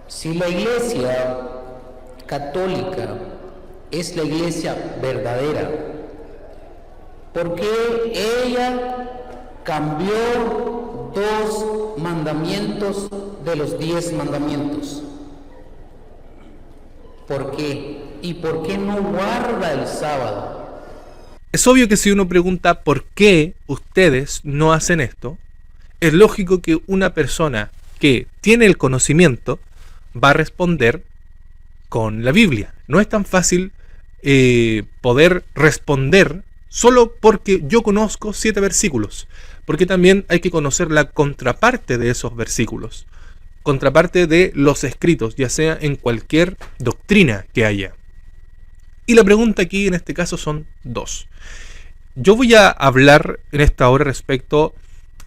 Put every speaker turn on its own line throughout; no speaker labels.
Si la Iglesia católica es la Iglesia verdadera, ¿por qué ella cambió 2 mandamientos de los 10 mandamientos? ¿Por qué? ¿Y por qué no guarda el sábado?
Es obvio que si uno pregunta por qué ustedes no hacen esto, es lógico que una persona que tiene el conocimiento va a responder con la Biblia. No es tan fácil poder responder solo porque yo conozco 7 versículos, porque también hay que conocer la contraparte de esos versículos, contraparte de los escritos, ya sea en cualquier doctrina que haya. Y la pregunta aquí en este caso son 2. Yo voy a hablar en esta hora respecto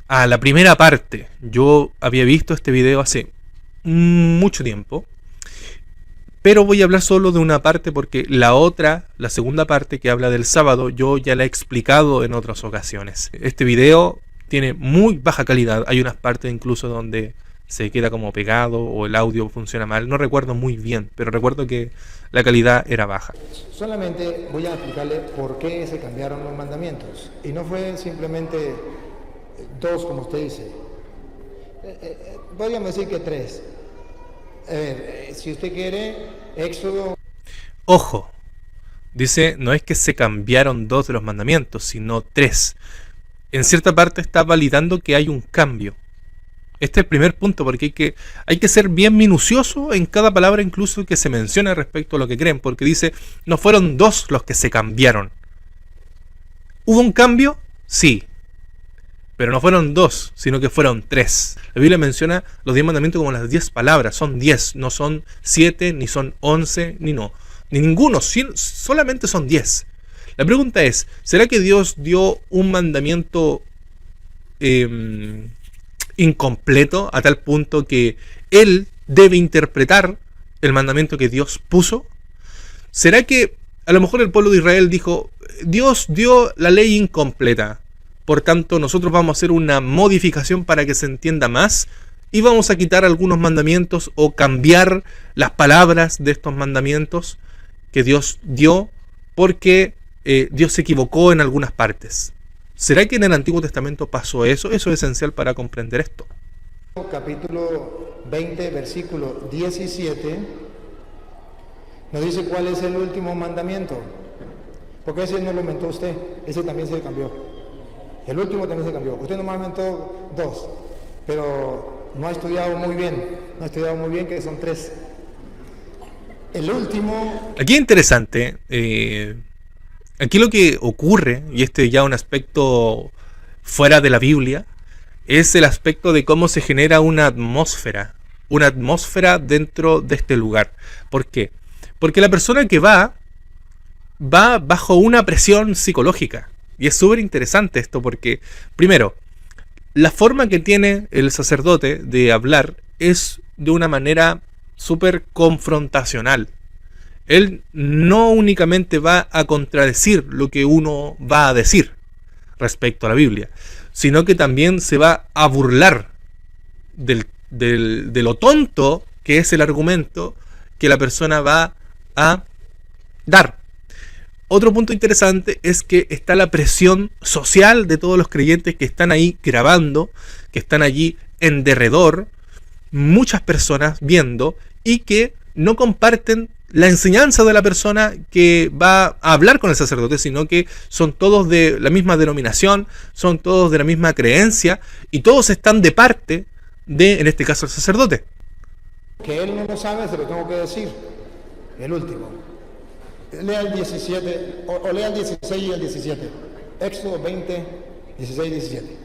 a la primera parte. Yo había visto este video hace mucho tiempo, pero voy a hablar solo de una parte porque la segunda parte que habla del sábado, yo ya la he explicado en otras ocasiones. Este video tiene muy baja calidad, hay unas partes incluso donde se queda como pegado o el audio funciona mal, no recuerdo muy bien, pero recuerdo que la calidad era baja.
Solamente voy a explicarle por qué se cambiaron los mandamientos. Y no fue simplemente 2, como usted dice. Podríamos decir que 3. A ver, si usted quiere, Éxodo...
Ojo, dice, no es que se cambiaron 2 de los mandamientos, sino 3. En cierta parte está validando que hay un cambio. Este es el primer punto, porque hay que ser bien minucioso en cada palabra incluso que se menciona respecto a lo que creen, porque dice, no fueron 2 los que se cambiaron. ¿Hubo un cambio? Sí. Pero no fueron 2, sino que fueron 3. La Biblia menciona los 10 mandamientos como las 10 palabras, son 10, no son 7, ni son 11, ni ninguno, solamente son 10. La pregunta es, ¿será que Dios dio un mandamiento incompleto a tal punto que Él debe interpretar el mandamiento que Dios puso? ¿Será que a lo mejor el pueblo de Israel dijo, Dios dio la ley incompleta, por tanto nosotros vamos a hacer una modificación para que se entienda más y vamos a quitar algunos mandamientos o cambiar las palabras de estos mandamientos que Dios dio porque Dios se equivocó en algunas partes? ¿Será que en el Antiguo Testamento pasó eso? Eso es esencial para comprender esto.
Capítulo 20, versículo 17, nos dice cuál es el último mandamiento. Porque ese no lo inventó usted, ese también se cambió. El último también se cambió. Usted nomás inventó 2, pero no ha estudiado muy bien, que son 3. El último...
Aquí es interesante, aquí lo que ocurre, y este ya un aspecto fuera de la Biblia, es el aspecto de cómo se genera una atmósfera dentro de este lugar. ¿Por qué? Porque la persona que va bajo una presión psicológica. Y es súper interesante esto porque, primero, la forma que tiene el sacerdote de hablar es de una manera súper confrontacional. Él no únicamente va a contradecir lo que uno va a decir respecto a la Biblia, sino que también se va a burlar de lo tonto que es el argumento que la persona va a dar. Otro punto interesante es que está la presión social de todos los creyentes que están ahí grabando, que están allí en derredor, muchas personas viendo y que no comparten la enseñanza de la persona que va a hablar con el sacerdote, sino que son todos de la misma denominación, son todos de la misma creencia y todos están de parte de, en este caso, el sacerdote.
Que él no lo sabe, se lo tengo que decir. El último. Lea el 17, o lea el 16 y el 17. Éxodo 20, 16 y 17.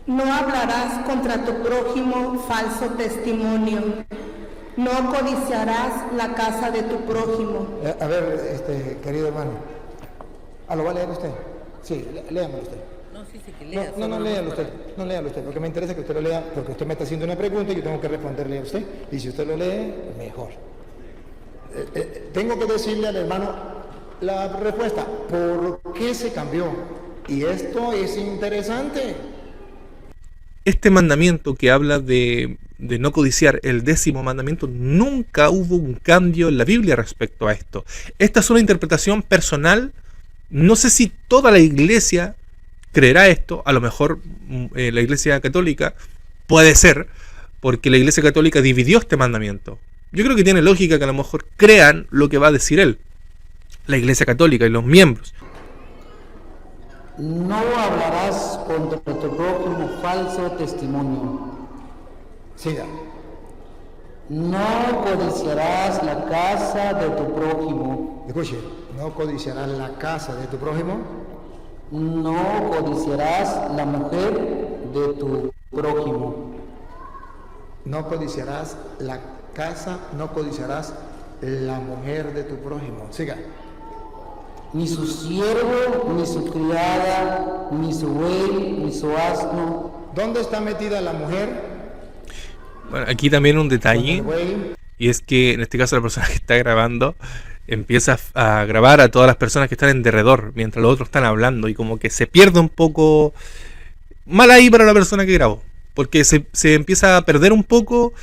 No hablarás contra tu prójimo falso testimonio. No codiciarás la casa de tu prójimo.
A ver, querido hermano. ¿Lo va a leer usted? Sí, léamelo usted.
No, sí, que lea.
No, léalo usted. No, léalo usted, porque me interesa que usted lo lea, porque usted me está haciendo una pregunta y yo tengo que responderle a usted. Y si usted lo lee, mejor. Tengo que decirle al hermano la respuesta. ¿Por qué se cambió? Y esto es interesante.
Este mandamiento que habla de de no codiciar, el 10º mandamiento, nunca hubo un cambio en la Biblia respecto a esto. Esta es una interpretación personal. No sé si toda la iglesia creerá esto. A lo mejor la iglesia católica puede ser, porque la iglesia católica dividió este mandamiento. Yo creo que tiene lógica que a lo mejor crean lo que va a decir él, la iglesia católica y los miembros.
No hablarás contra tu prójimo falso testimonio.
Siga.
No codiciarás la casa de tu prójimo.
Escuche, no codiciarás la casa de tu prójimo.
No codiciarás la mujer de tu prójimo.
No codiciarás la casa, no codiciarás la mujer de tu prójimo. Siga.
Ni su siervo, ni su criada, ni su buey, ni su asno.
¿Dónde está metida la mujer?
Bueno, aquí también un
Con
detalle,
el buey.
y es que en este caso la persona que está grabando empieza a grabar a todas las personas que están en derredor mientras los otros están hablando, y como que se pierde un poco, mal ahí para la persona que grabó, porque se empieza a perder un poco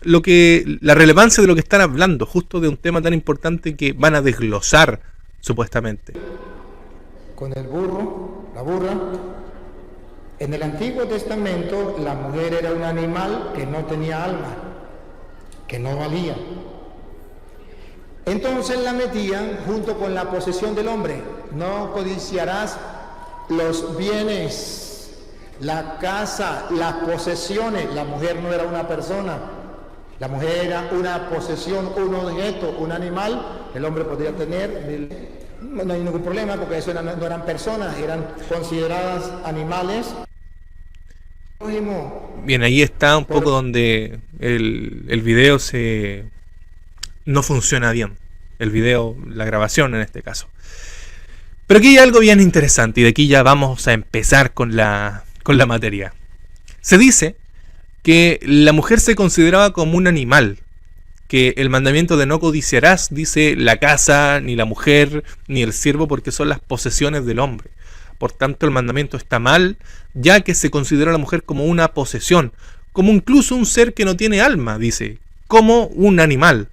la relevancia de lo que están hablando, justo de un tema tan importante que van a desglosar supuestamente.
Con el burro, la burra. En el Antiguo Testamento la mujer era un animal que no tenía alma, que no valía. Entonces la metían junto con la posesión del hombre. No codiciarás los bienes, la casa, las posesiones. La mujer no era una persona, la mujer era una posesión, un objeto, un animal. El hombre podía tener, no hay ningún problema porque eso no eran personas, eran consideradas animales.
Bien, ahí está un poco donde el video no funciona bien. El video, la grabación en este caso. Pero aquí hay algo bien interesante, y de aquí ya vamos a empezar con la materia. Se dice que la mujer se consideraba como un animal, que el mandamiento de no codiciarás dice la casa, ni la mujer, ni el siervo, porque son las posesiones del hombre. Por tanto, el mandamiento está mal, ya que se considera a la mujer como una posesión, como incluso un ser que no tiene alma, dice, como un animal.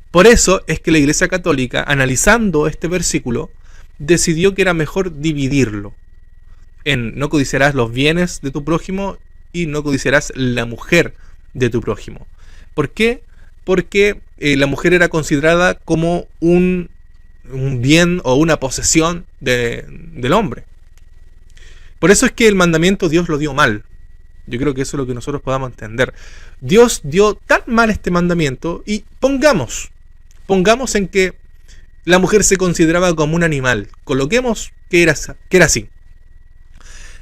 Por eso es que la Iglesia Católica, analizando este versículo, decidió que era mejor dividirlo en no codiciarás los bienes de tu prójimo y no codiciarás la mujer de tu prójimo. ¿Por qué? Porque la mujer era considerada como un bien o una posesión del hombre. Por eso es que el mandamiento Dios lo dio mal. Yo creo que eso es lo que nosotros podamos entender. Dios dio tan mal este mandamiento, y pongamos en que la mujer se consideraba como un animal. Coloquemos que era así.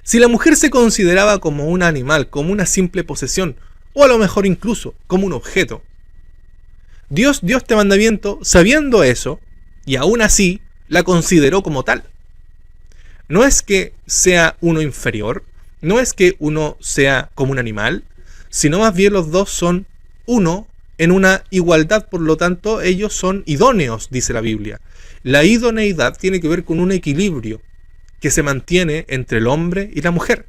Si la mujer se consideraba como un animal, como una simple posesión, o a lo mejor incluso como un objeto, Dios dio este mandamiento sabiendo eso, y aún así la consideró como tal. No es que sea uno inferior, no es que uno sea como un animal, sino más bien los dos son uno en una igualdad. Por lo tanto, ellos son idóneos, dice la Biblia. La idoneidad tiene que ver con un equilibrio que se mantiene entre el hombre y la mujer.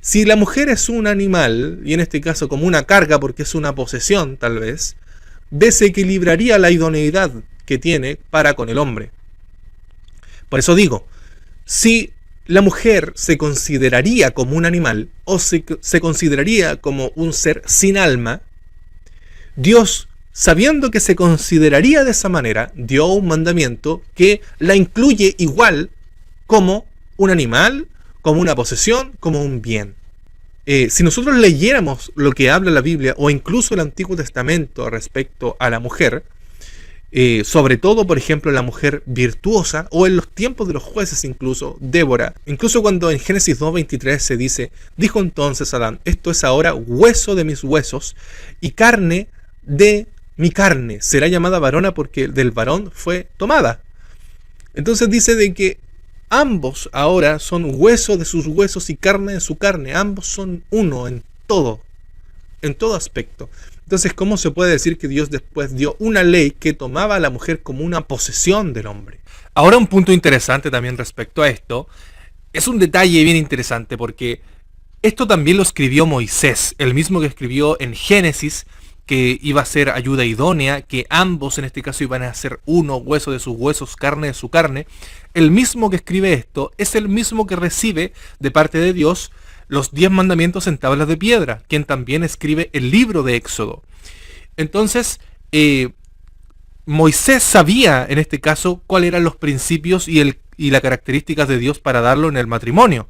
Si la mujer es un animal, y en este caso como una carga porque es una posesión tal vez, desequilibraría la idoneidad que tiene para con el hombre. Por eso digo, si la mujer se consideraría como un animal o se consideraría como un ser sin alma, Dios, sabiendo que se consideraría de esa manera, dio un mandamiento que la incluye igual como un animal, como una posesión, como un bien. Si nosotros leyéramos lo que habla la Biblia o incluso el Antiguo Testamento respecto a la mujer, sobre todo, por ejemplo, la mujer virtuosa, o en los tiempos de los jueces incluso, Débora, incluso cuando en Génesis 2:23 se dice, dijo entonces Adán, esto es ahora hueso de mis huesos y carne de mi carne, será llamada varona porque del varón fue tomada. Entonces dice de que ambos ahora son hueso de sus huesos y carne de su carne, ambos son uno en todo aspecto. Entonces, ¿cómo se puede decir que Dios después dio una ley que tomaba a la mujer como una posesión del hombre? Ahora, un punto interesante también respecto a esto, es un detalle bien interesante porque Esto también lo escribió Moisés, el mismo que escribió en Génesis, que iba a ser ayuda idónea, que ambos en este caso iban a ser uno, hueso de sus huesos, carne de su carne. El mismo que escribe esto es el mismo que recibe de parte de Dios los 10 mandamientos en tablas de piedra, quien también escribe el libro de Éxodo. Entonces, Moisés sabía en este caso cuáles eran los principios y las características de Dios para darlo en el matrimonio.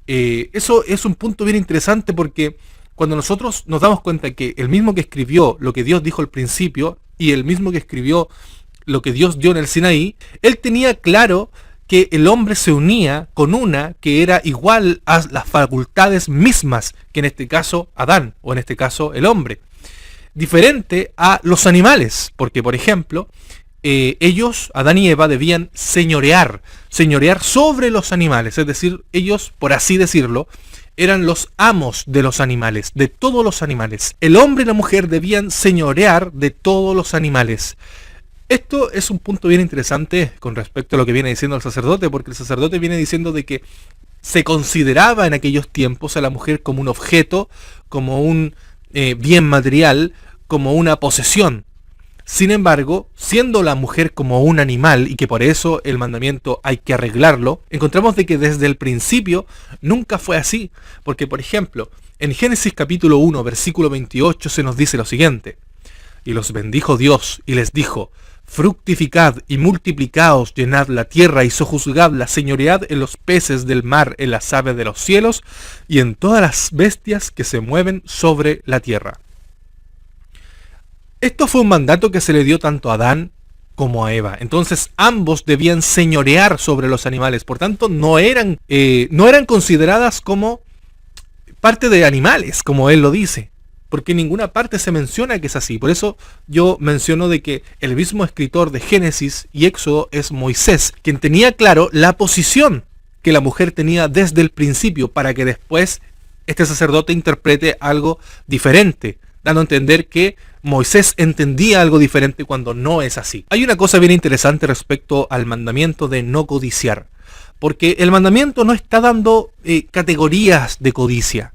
Eso es un punto bien interesante, porque cuando nosotros nos damos cuenta que el mismo que escribió lo que Dios dijo al principio y el mismo que escribió lo que Dios dio en el Sinaí, él tenía claro que el hombre se unía con una que era igual a las facultades mismas que en este caso Adán, o en este caso el hombre. Diferente a los animales, porque por ejemplo, ellos, Adán y Eva, debían señorear sobre los animales, es decir, ellos, por así decirlo, eran los amos de los animales, de todos los animales. El hombre y la mujer debían señorear de todos los animales. Esto es un punto bien interesante con respecto a lo que viene diciendo el sacerdote, porque el sacerdote viene diciendo de que se consideraba en aquellos tiempos a la mujer como un objeto, como un bien material, como una posesión. Sin embargo, siendo la mujer como un animal, y que por eso el mandamiento hay que arreglarlo, encontramos de que desde el principio nunca fue así. Porque, por ejemplo, en Génesis capítulo 1, versículo 28 se nos dice lo siguiente: y los bendijo Dios y les dijo: fructificad y multiplicaos, llenad la tierra y sojuzgadla, señoread en los peces del mar, en las aves de los cielos y en todas las bestias que se mueven sobre la tierra. Esto fue un mandato que se le dio tanto a Adán como a Eva. Entonces ambos debían señorear sobre los animales. Por tanto, no eran consideradas como parte de animales, como él lo dice. Porque en ninguna parte se menciona que es así. Por eso yo menciono de que el mismo escritor de Génesis y Éxodo es Moisés, quien tenía claro la posición que la mujer tenía desde el principio, para que después este sacerdote interprete algo diferente, dando a entender que Moisés entendía algo diferente cuando no es así. Hay una cosa bien interesante respecto al mandamiento de no codiciar, porque el mandamiento no está dando categorías de codicia,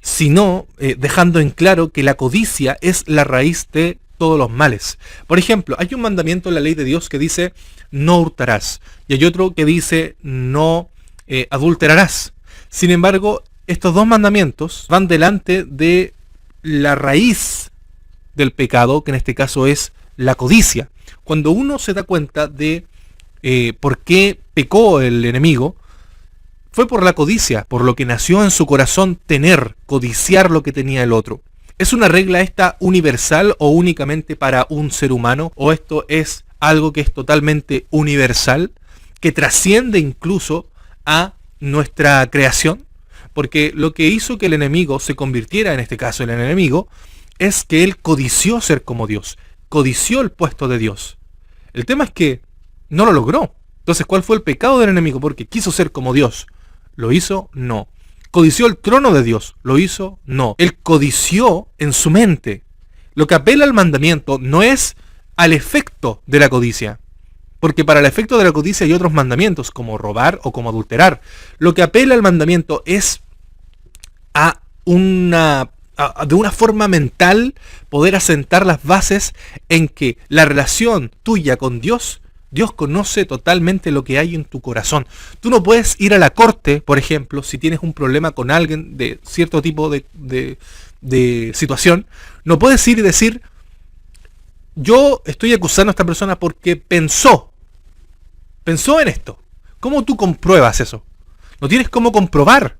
sino dejando en claro que la codicia es la raíz de todos los males. Por ejemplo, hay un mandamiento en la ley de Dios que dice no hurtarás, y hay otro que dice no adulterarás. Sin embargo, estos dos mandamientos van delante de la raíz del pecado, que en este caso es la codicia. Cuando uno se da cuenta de por qué pecó el enemigo, fue por la codicia, por lo que nació en su corazón codiciar lo que tenía el otro. ¿Es una regla esta universal o únicamente para un ser humano? ¿O esto es algo que es totalmente universal, que trasciende incluso a nuestra creación? Porque lo que hizo que el enemigo se convirtiera, en este caso el enemigo, es que él codició ser como Dios, codició el puesto de Dios. El tema es que no lo logró. Entonces, ¿cuál fue el pecado del enemigo? Porque quiso ser como Dios. ¿Lo hizo? No. ¿Codició el trono de Dios? ¿Lo hizo? No. Él codició en su mente. Lo que apela al mandamiento no es al efecto de la codicia, porque para el efecto de la codicia hay otros mandamientos, como robar o como adulterar. Lo que apela al mandamiento es de una forma mental poder asentar las bases en que la relación tuya con Dios conoce totalmente lo que hay en tu corazón. Tú no puedes ir a la corte, por ejemplo, si tienes un problema con alguien de cierto tipo de situación, no puedes ir y decir: yo estoy acusando a esta persona porque pensó en esto. ¿Cómo tú compruebas eso? No tienes cómo comprobar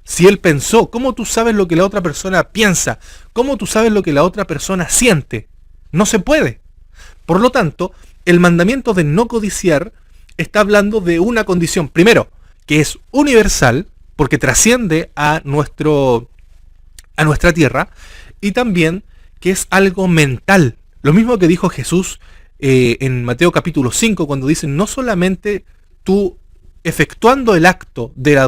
si él pensó. ¿Cómo tú sabes lo que la otra persona piensa? ¿Cómo tú sabes lo que la otra persona siente? No se puede. Por lo tanto, el mandamiento de no codiciar está hablando de una condición, primero, que es universal, porque trasciende a nuestra tierra, y también que es algo mental. Lo mismo que dijo Jesús en Mateo capítulo 5, cuando dice: no solamente tú efectuando el acto de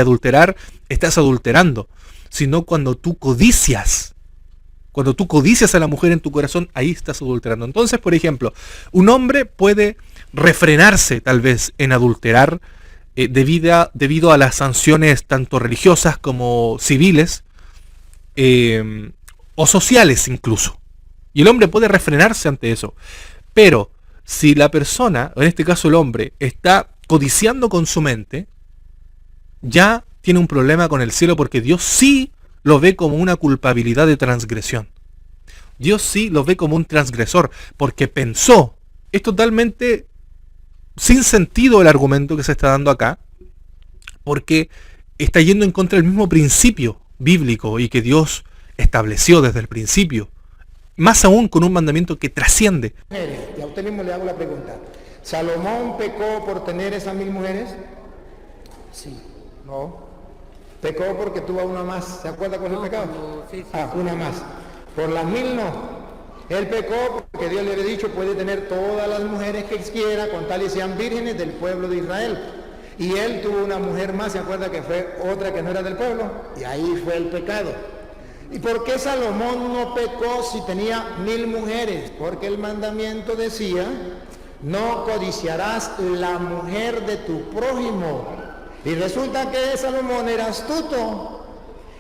adulterar estás adulterando, sino cuando tú codicias a la mujer en tu corazón, ahí estás adulterando. Entonces, por ejemplo, un hombre puede refrenarse tal vez en adulterar debido a las sanciones tanto religiosas como civiles o sociales incluso. Y el hombre puede refrenarse ante eso. Pero si la persona, en este caso el hombre, está codiciando con su mente, ya tiene un problema con el cielo, porque Dios sí lo ve como una culpabilidad de transgresión. Dios sí lo ve como un transgresor, porque pensó, es totalmente sin sentido el argumento que se está dando acá, porque está yendo en contra del mismo principio bíblico y que Dios estableció desde el principio, más aún con un mandamiento que trasciende.
Y a usted mismo le hago la pregunta, ¿Salomón pecó por tener esas 1000 mujeres?
Sí.
No. Pecó porque tuvo una más. ¿Se acuerda cuál es el pecado?
Sí.
Una más. Por las 1000 no. Él pecó porque Dios le había dicho, puede tener todas las mujeres que quiera, con tal y sean vírgenes del pueblo de Israel. Y él tuvo una mujer más, ¿se acuerda que fue otra que no era del pueblo? Y ahí fue el pecado. ¿Y por qué Salomón no pecó si tenía 1000 mujeres? Porque el mandamiento decía, no codiciarás la mujer de tu prójimo. Y resulta que Salomón era astuto.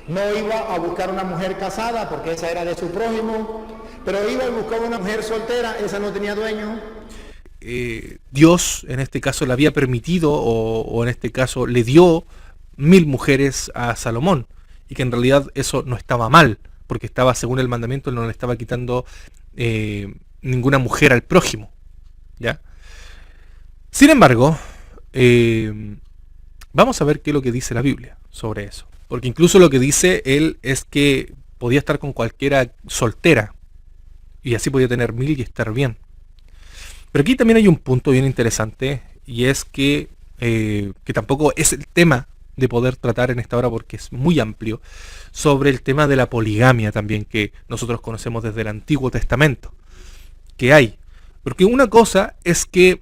No iba a buscar una mujer casada porque esa era de su prójimo, pero iba a buscar una mujer soltera, esa no tenía dueño.
Dios en este caso le había permitido o en este caso le dio 1000 mujeres a Salomón, y que en realidad eso no estaba mal, porque estaba, según el mandamiento, él no le estaba quitando ninguna mujer al prójimo, ¿ya? Sin embargo, vamos a ver qué es lo que dice la Biblia sobre eso, porque incluso lo que dice él es que podía estar con cualquiera soltera y así podía tener 1000 y estar bien. Pero aquí también hay un punto bien interesante, y es que tampoco es el tema de poder tratar en esta hora porque es muy amplio, sobre el tema de la poligamia también, que nosotros conocemos desde el Antiguo Testamento, que hay. Porque una cosa es que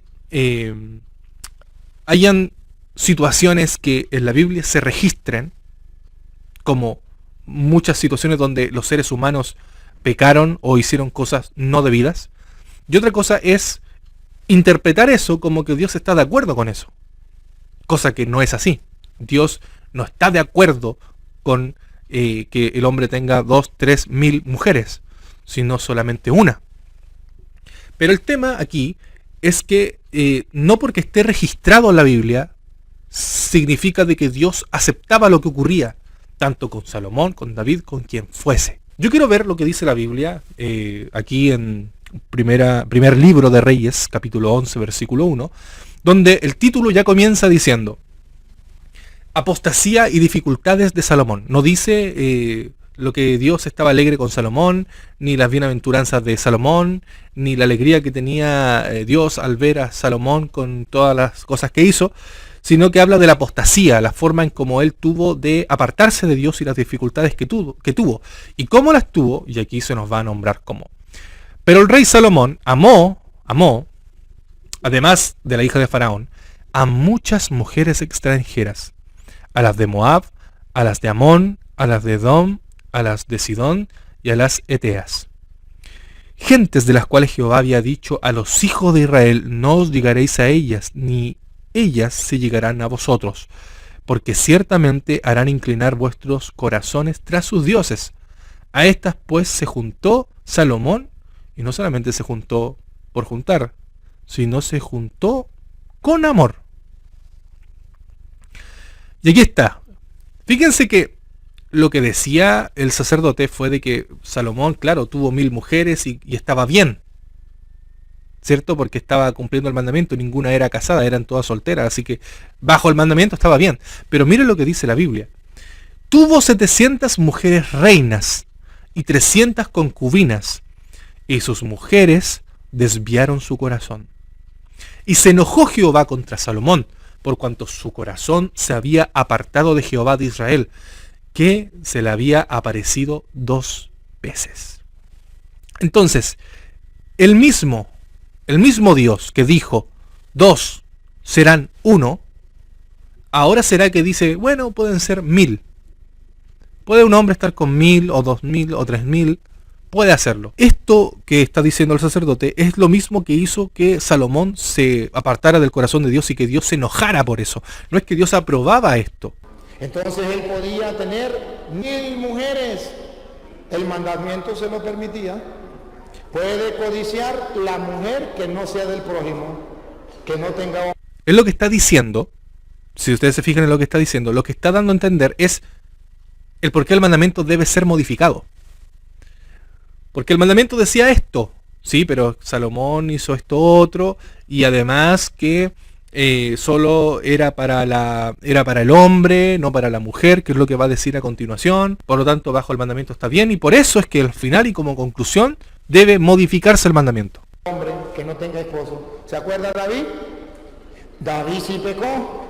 hayan situaciones que en la Biblia se registren, como muchas situaciones donde los seres humanos pecaron o hicieron cosas no debidas, y otra cosa es interpretar eso como que Dios está de acuerdo con eso, cosa que no es así. Dios no está de acuerdo con que el hombre tenga 2, 3 mil mujeres, sino solamente una. Pero el tema aquí es que no porque esté registrado en la Biblia significa de que Dios aceptaba lo que ocurría, tanto con Salomón, con David, con quien fuese. Yo quiero ver lo que dice la Biblia aquí en primer libro de Reyes, capítulo 11, versículo 1, donde el título ya comienza diciendo apostasía y dificultades de Salomón. No dice lo que Dios estaba alegre con Salomón, ni las bienaventuranzas de Salomón, ni la alegría que tenía Dios al ver a Salomón con todas las cosas que hizo, sino que habla de la apostasía, la forma en cómo él tuvo de apartarse de Dios y las dificultades que tuvo. Y cómo las tuvo, y aquí se nos va a nombrar cómo. Pero el rey Salomón amó, además de la hija de Faraón, a muchas mujeres extranjeras, a las de Moab, a las de Amón, a las de Edom, a las de Sidón y a las Eteas. Gentes de las cuales Jehová había dicho a los hijos de Israel, no os llegaréis a ellas, ni ellas se llegarán a vosotros, porque ciertamente harán inclinar vuestros corazones tras sus dioses. A estas pues se juntó Salomón, y no solamente se juntó por juntar, sino se juntó con amor. Y aquí está. Fíjense que lo que decía el sacerdote fue de que Salomón, claro, tuvo 1000 mujeres y estaba bien, ¿cierto? Porque estaba cumpliendo el mandamiento, ninguna era casada, eran todas solteras, así que bajo el mandamiento estaba bien. Pero miren lo que dice la Biblia. Tuvo 700 mujeres reinas y 300 concubinas, y sus mujeres desviaron su corazón. Y se enojó Jehová contra Salomón, por cuanto su corazón se había apartado de Jehová de Israel, que se le había aparecido 2 veces. Entonces, el mismo Dios que dijo 2 serán 1, ahora será que dice, bueno, pueden ser 1000. Puede un hombre estar con 1000 o 2000 o 3000, puede hacerlo. Esto que está diciendo el sacerdote es lo mismo que hizo que Salomón se apartara del corazón de Dios y que Dios se enojara por eso. No es que Dios aprobaba esto.
Entonces él podía tener 1000 mujeres. El mandamiento se lo permitía. Puede codiciar la mujer que no sea del prójimo, que no tenga...
Es lo que está diciendo, si ustedes se fijan en lo que está diciendo, lo que está dando a entender es el por qué el mandamiento debe ser modificado. Porque el mandamiento decía esto, sí, pero Salomón hizo esto otro, y además que solo era para el hombre, no para la mujer, que es lo que va a decir a continuación. Por lo tanto, bajo el mandamiento está bien, y por eso es que al final y como conclusión debe modificarse el mandamiento.
Hombre que no tenga esposo. ¿Se acuerda David? David sí pecó.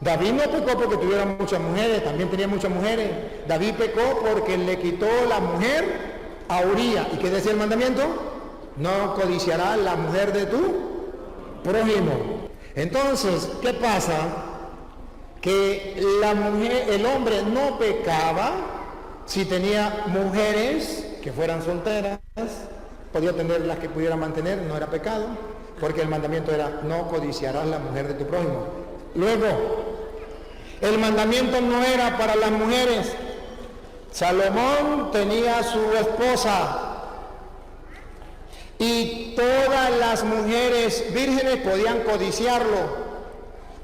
David no pecó porque tuviera muchas mujeres, también tenía muchas mujeres. David pecó porque le quitó la mujer a Uría. ¿Y qué decía el mandamiento? No codiciarás la mujer de tu prójimo. Entonces, ¿qué pasa? Que la mujer, el hombre no pecaba si tenía mujeres que fueran solteras, podía tener las que pudiera mantener, no era pecado, porque el mandamiento era no codiciarás la mujer de tu prójimo. Luego, el mandamiento no era para las mujeres. Salomón tenía su esposa y todas las mujeres vírgenes podían codiciarlo,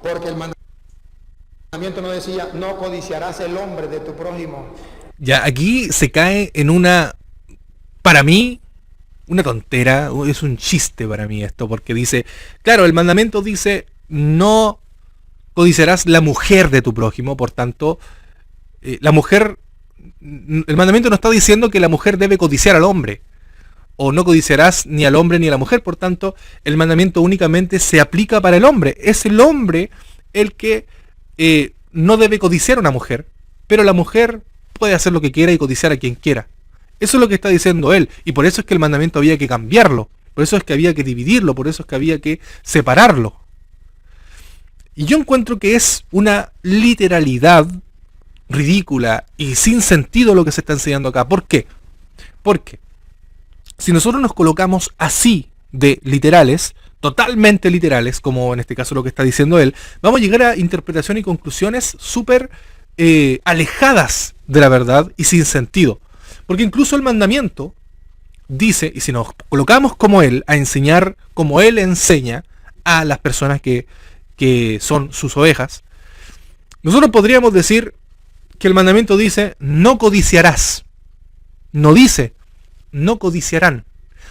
porque el mandamiento no decía no codiciarás el hombre de tu prójimo.
Ya, aquí se cae en una, para mí, una tontera, es un chiste para mí esto, porque dice, claro, el mandamiento dice no codiciarás la mujer de tu prójimo, por tanto, la mujer, el mandamiento no está diciendo que la mujer debe codiciar al hombre, o no codiciarás ni al hombre ni a la mujer, por tanto, el mandamiento únicamente se aplica para el hombre. Es el hombre el que no debe codiciar a una mujer, pero la mujer puede hacer lo que quiera y codiciar a quien quiera. Eso es lo que está diciendo él, y por eso es que el mandamiento había que cambiarlo, por eso es que había que dividirlo, por eso es que había que separarlo. Y yo encuentro que es una literalidad ridícula y sin sentido lo que se está enseñando acá. ¿Por qué? Porque si nosotros nos colocamos así de literales, totalmente literales, como en este caso lo que está diciendo él, vamos a llegar a interpretaciones y conclusiones súper alejadas de la verdad y sin sentido. Porque incluso el mandamiento dice, y si nos colocamos como él, a enseñar como él enseña a las personas que son sus ovejas, nosotros podríamos decir que el mandamiento dice, no codiciarás. No dice, no codiciarán.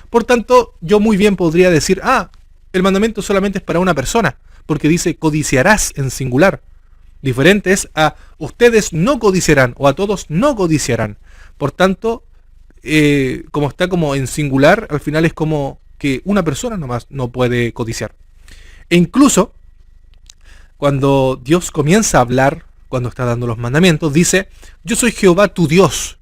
Por tanto, yo muy bien podría decir, el mandamiento solamente es para una persona, porque dice codiciarás en singular. Diferente es a ustedes no codiciarán o a todos no codiciarán. Por tanto, como está como en singular, al final es como que una persona nomás no puede codiciar. E incluso, cuando Dios comienza a hablar, cuando está dando los mandamientos, dice, yo soy Jehová tu Dios.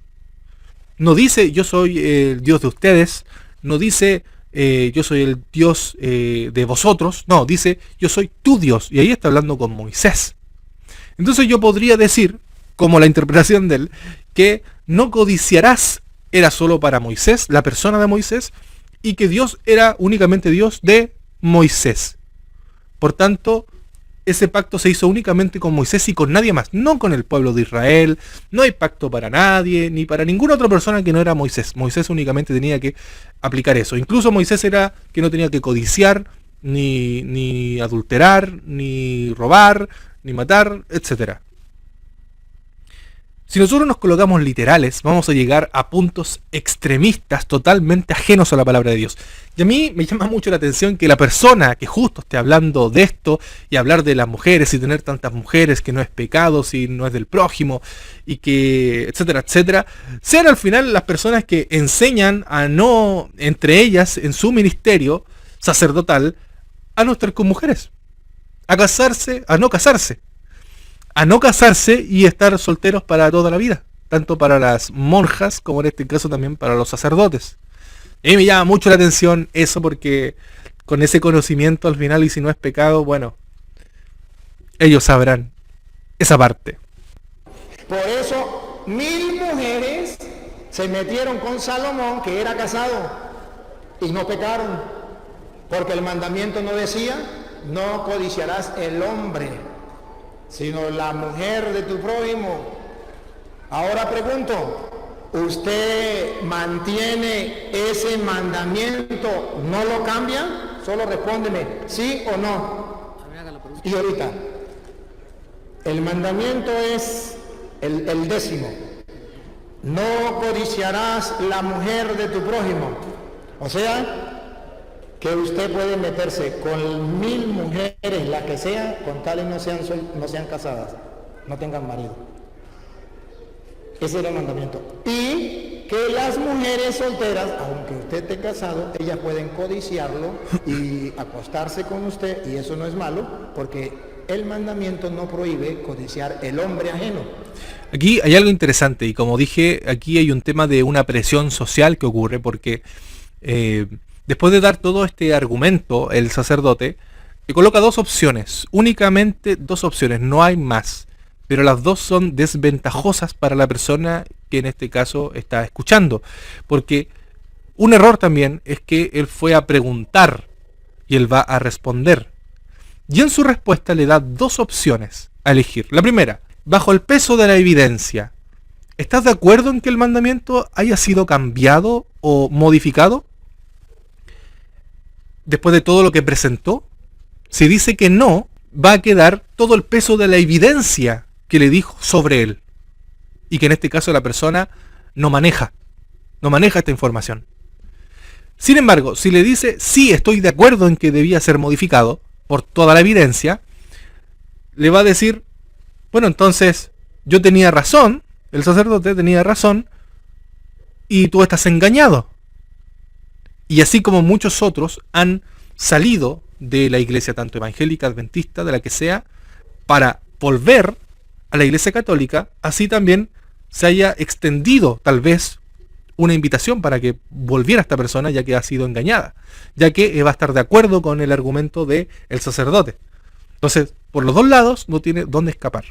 No dice, yo soy el Dios de ustedes. No dice, yo soy el Dios de vosotros. No, dice, yo soy tu Dios. Y ahí está hablando con Moisés. Entonces yo podría decir, como la interpretación de él, que no codiciarás era solo para Moisés, la persona de Moisés, y que Dios era únicamente Dios de Moisés. Por tanto, ese pacto se hizo únicamente con Moisés y con nadie más, no con el pueblo de Israel. No hay pacto para nadie, ni para ninguna otra persona que no era Moisés. Moisés únicamente tenía que aplicar eso. Incluso Moisés era que no tenía que codiciar, ni adulterar, ni robar, ni matar, etc. Si nosotros nos colocamos literales, vamos a llegar a puntos extremistas totalmente ajenos a la palabra de Dios. Y a mí me llama mucho la atención que la persona que justo esté hablando de esto y hablar de las mujeres y tener tantas mujeres que no es pecado, si no es del prójimo y que etcétera, etcétera, sean al final las personas que enseñan a no, entre ellas en su ministerio sacerdotal, a no estar con mujeres, a casarse, a no casarse y estar solteros para toda la vida, tanto para las monjas como en este caso también para los sacerdotes. A mí me llama mucho la atención eso, porque con ese conocimiento al final, y si no es pecado, bueno, ellos sabrán esa parte.
Por eso 1000 mujeres se metieron con Salomón, que era casado, y no pecaron, porque el mandamiento no decía, no codiciarás el hombre, sino la mujer de tu prójimo. Ahora pregunto, ¿usted mantiene ese mandamiento? ¿No lo cambia? Solo respóndeme, ¿sí o no? Y ahorita, el mandamiento es el 10º. No codiciarás la mujer de tu prójimo. O sea, que usted puede meterse con 1000 mujeres, la que sea, con tales no sean casadas, no tengan marido. Ese era el mandamiento. Y que las mujeres solteras, aunque usted esté casado, ellas pueden codiciarlo y acostarse con usted, y eso no es malo, porque el mandamiento no prohíbe codiciar el hombre ajeno.
Aquí hay algo interesante, y como dije, aquí hay un tema de una presión social que ocurre, porque después de dar todo este argumento, el sacerdote le coloca dos opciones, únicamente dos opciones, no hay más. Pero las dos son desventajosas para la persona que en este caso está escuchando. Porque un error también es que él fue a preguntar y él va a responder. Y en su respuesta le da dos opciones a elegir. La primera, bajo el peso de la evidencia, ¿estás de acuerdo en que el mandamiento haya sido cambiado o modificado? Después de todo lo que presentó, si dice que no, va a quedar todo el peso de la evidencia que le dijo sobre él, y que en este caso la persona no maneja esta información. Sin embargo, si le dice, sí, estoy de acuerdo en que debía ser modificado, por toda la evidencia, le va a decir, bueno, entonces, yo tenía razón, el sacerdote tenía razón, y tú estás engañado. Y así como muchos otros han salido de la iglesia, tanto evangélica, adventista, de la que sea, para volver a la iglesia católica, así también se haya extendido tal vez una invitación para que volviera esta persona, ya que ha sido engañada, ya que va a estar de acuerdo con el argumento del sacerdote. Entonces, por los dos lados no tiene dónde escapar.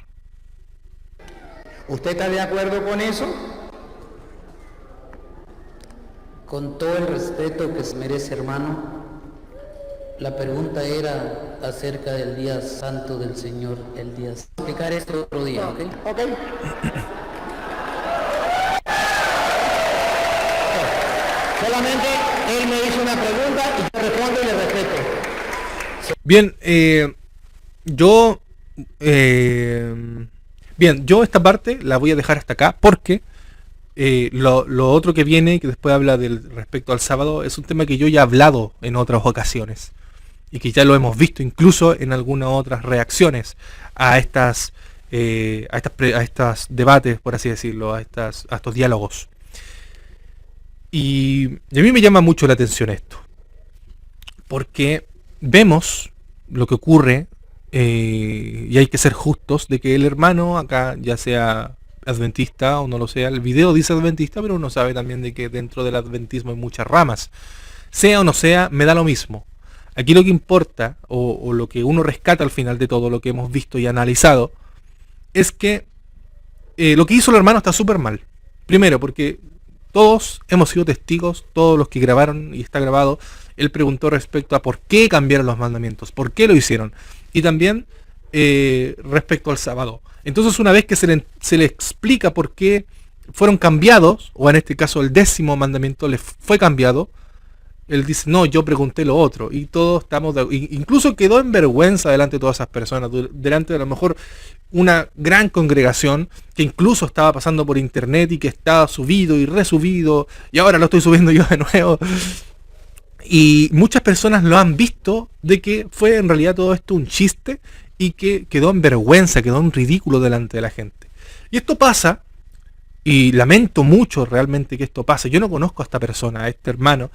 ¿Usted está de acuerdo con eso?
Con todo el respeto que se merece, hermano, la pregunta era acerca del día santo del Señor, el día... explicar esto otro día, ¿ok?
Ok. Solamente él me hizo una pregunta y yo respondo y le respeto.
Bien, yo esta parte la voy a dejar hasta acá porque lo otro que viene, que después habla respecto al sábado, es un tema que yo ya he hablado en otras ocasiones y que ya lo hemos visto incluso en algunas otras reacciones a estos debates, por así decirlo, a estos diálogos. Y a mí me llama mucho la atención esto, porque vemos lo que ocurre, y hay que ser justos, de que el hermano acá, ya sea adventista o no lo sea, el video dice adventista, pero uno sabe también de que dentro del adventismo hay muchas ramas. Sea o no sea, me da lo mismo. Aquí lo que importa, o lo que uno rescata al final de todo lo que hemos visto y analizado, es que lo que hizo el hermano está súper mal. Primero, porque todos hemos sido testigos, todos los que grabaron, y está grabado, él preguntó respecto a por qué cambiaron los mandamientos, por qué lo hicieron. Y también respecto al sábado. Entonces, una vez que se le explica por qué fueron cambiados, o en este caso el 10º mandamiento le fue cambiado, él dice, no, yo pregunté lo otro. Y todos estamos, incluso quedó en vergüenza delante de todas esas personas, delante de a lo mejor una gran congregación que incluso estaba pasando por internet y que estaba subido y resubido, y ahora lo estoy subiendo yo de nuevo. Y muchas personas lo han visto de que fue en realidad todo esto un chiste y que quedó en vergüenza, quedó en ridículo delante de la gente. Y esto pasa, y lamento mucho realmente que esto pase. Yo no conozco a esta persona, a este hermano,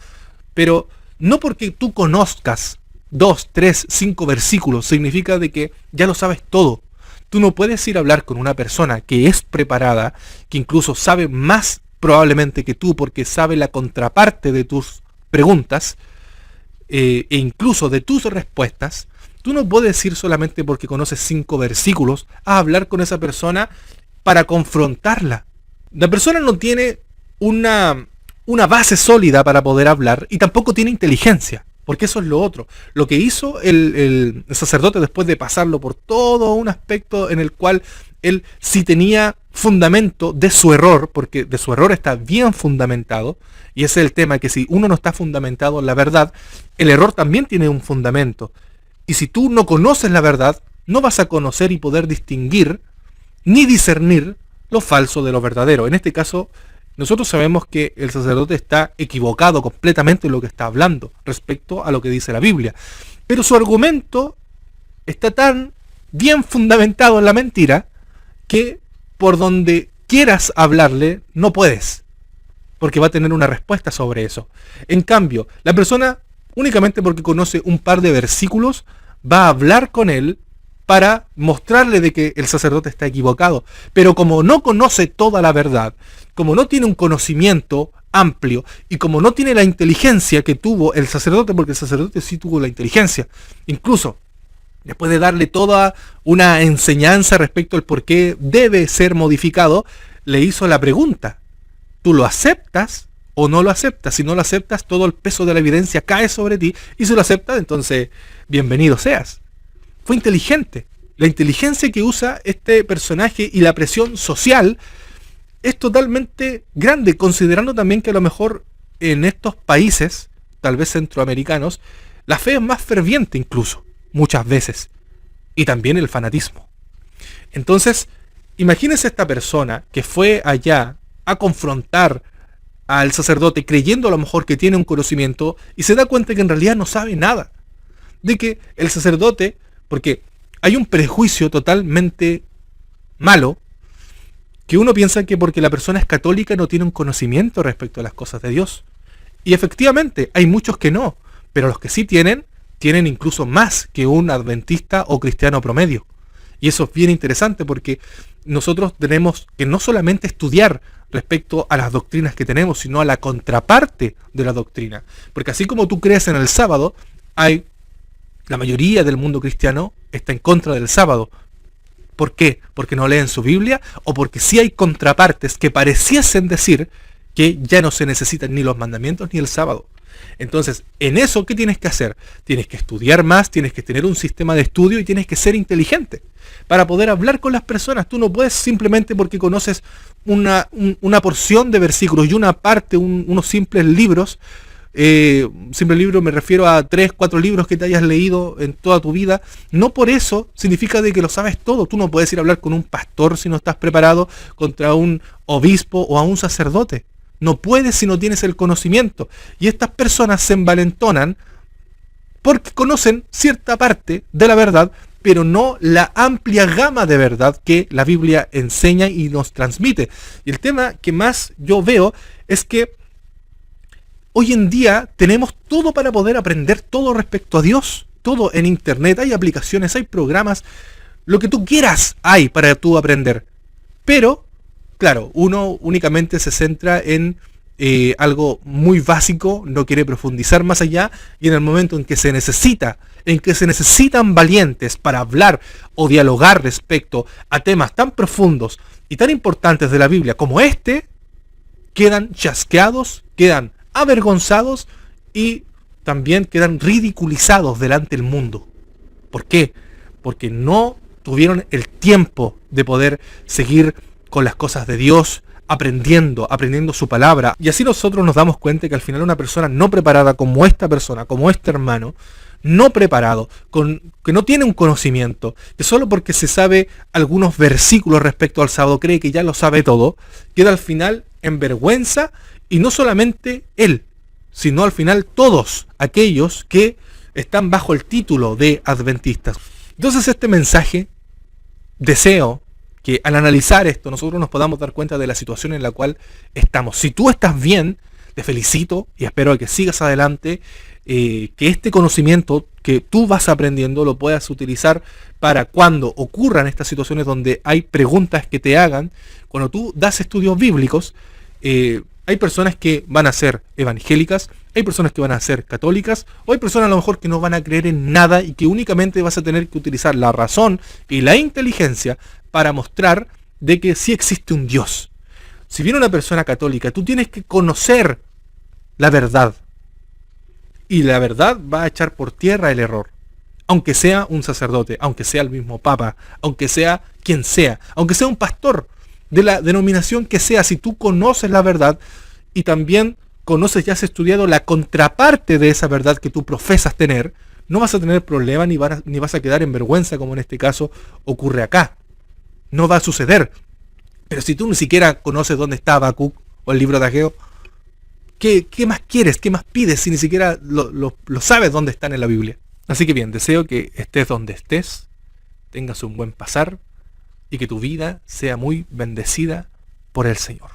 pero no porque tú conozcas 2, 3, 5 versículos significa de que ya lo sabes todo. Tú no puedes ir a hablar con una persona que es preparada, que incluso sabe más probablemente que tú porque sabe la contraparte de tus preguntas e incluso de tus respuestas. Tú no puedes ir solamente porque conoces 5 versículos a hablar con esa persona para confrontarla. La persona no tiene una base sólida para poder hablar y tampoco tiene inteligencia. Porque eso es lo otro. Lo que hizo el sacerdote después de pasarlo por todo un aspecto en el cual él sí tenía fundamento de su error, porque de su error está bien fundamentado, y ese es el tema, que si uno no está fundamentado en la verdad, el error también tiene un fundamento. Y si tú no conoces la verdad, no vas a conocer y poder distinguir ni discernir lo falso de lo verdadero. En este caso, nosotros sabemos que el sacerdote está equivocado completamente en lo que está hablando respecto a lo que dice la Biblia. Pero su argumento está tan bien fundamentado en la mentira que por donde quieras hablarle no puedes, porque va a tener una respuesta sobre eso. En cambio, la persona, únicamente porque conoce un par de versículos, va a hablar con él para mostrarle de que el sacerdote está equivocado. Pero como no conoce toda la verdad, como no tiene un conocimiento amplio y como no tiene la inteligencia que tuvo el sacerdote, porque el sacerdote sí tuvo la inteligencia, incluso después de darle toda una enseñanza respecto al por qué debe ser modificado, le hizo la pregunta: ¿tú lo aceptas o no lo aceptas? Si no lo aceptas, todo el peso de la evidencia cae sobre ti, y si lo aceptas, entonces bienvenido seas. Fue inteligente. La inteligencia que usa este personaje y la presión social es totalmente grande, considerando también que a lo mejor en estos países, tal vez centroamericanos, la fe es más ferviente incluso, muchas veces, y también el fanatismo. Entonces, imagínense esta persona que fue allá a confrontar al sacerdote creyendo a lo mejor que tiene un conocimiento y se da cuenta que en realidad no sabe nada. De que el sacerdote, porque hay un prejuicio totalmente malo, que uno piensa que porque la persona es católica no tiene un conocimiento respecto a las cosas de Dios. Y efectivamente, hay muchos que no, pero los que sí tienen incluso más que un adventista o cristiano promedio. Y eso es bien interesante, porque nosotros tenemos que no solamente estudiar respecto a las doctrinas que tenemos, sino a la contraparte de la doctrina. Porque así como tú crees en el sábado, la mayoría del mundo cristiano está en contra del sábado. ¿Por qué? Porque no leen su Biblia, o porque sí hay contrapartes que pareciesen decir que ya no se necesitan ni los mandamientos ni el sábado. Entonces, en eso, ¿qué tienes que hacer? Tienes que estudiar más, tienes que tener un sistema de estudio y tienes que ser inteligente para poder hablar con las personas. Tú no puedes simplemente porque conoces una porción de versículos y una parte, unos simples libros. Simple libro me refiero a 3, 4 libros que te hayas leído en toda tu vida. No por eso significa de que lo sabes todo. Tú no puedes ir a hablar con un pastor si no estás preparado, contra un obispo o a un sacerdote. No puedes si no tienes el conocimiento. Y estas personas se envalentonan porque conocen cierta parte de la verdad, pero no la amplia gama de verdad que la Biblia enseña y nos transmite. Y el tema que más yo veo es que hoy en día tenemos todo para poder aprender todo respecto a Dios. Todo en internet, hay aplicaciones, hay programas, lo que tú quieras hay para tú aprender. Pero, claro, uno únicamente se centra en algo muy básico, no quiere profundizar más allá, y en el momento en que se necesitan valientes para hablar o dialogar respecto a temas tan profundos y tan importantes de la Biblia como este, quedan chasqueados, quedan avergonzados y también quedan ridiculizados delante del mundo. ¿Por qué? Porque no tuvieron el tiempo de poder seguir con las cosas de Dios, aprendiendo su palabra. Y así nosotros nos damos cuenta que al final una persona no preparada como esta persona, como este hermano, no preparado, que no tiene un conocimiento, que solo porque se sabe algunos versículos respecto al sábado cree que ya lo sabe todo, queda al final en vergüenza. Y no solamente él, sino al final todos aquellos que están bajo el título de adventistas. Entonces este mensaje, deseo que al analizar esto nosotros nos podamos dar cuenta de la situación en la cual estamos. Si tú estás bien, te felicito y espero que sigas adelante, que este conocimiento que tú vas aprendiendo lo puedas utilizar para cuando ocurran estas situaciones donde hay preguntas que te hagan, cuando tú das estudios bíblicos. Hay personas que van a ser evangélicas, hay personas que van a ser católicas, o hay personas a lo mejor que no van a creer en nada y que únicamente vas a tener que utilizar la razón y la inteligencia para mostrar de que sí existe un Dios. Si viene una persona católica, tú tienes que conocer la verdad. Y la verdad va a echar por tierra el error. Aunque sea un sacerdote, aunque sea el mismo papa, aunque sea quien sea, aunque sea un pastor de la denominación que sea, si tú conoces la verdad y también conoces y has estudiado la contraparte de esa verdad que tú profesas tener, no vas a tener problema ni vas a quedar en vergüenza como en este caso ocurre acá. No va a suceder. Pero si tú ni siquiera conoces dónde está Habacuc o el libro de Ageo, ¿qué más quieres? ¿Qué más pides si ni siquiera lo sabes dónde están en la Biblia? Así que bien, deseo que estés donde estés, tengas un buen pasar y que tu vida sea muy bendecida por el Señor.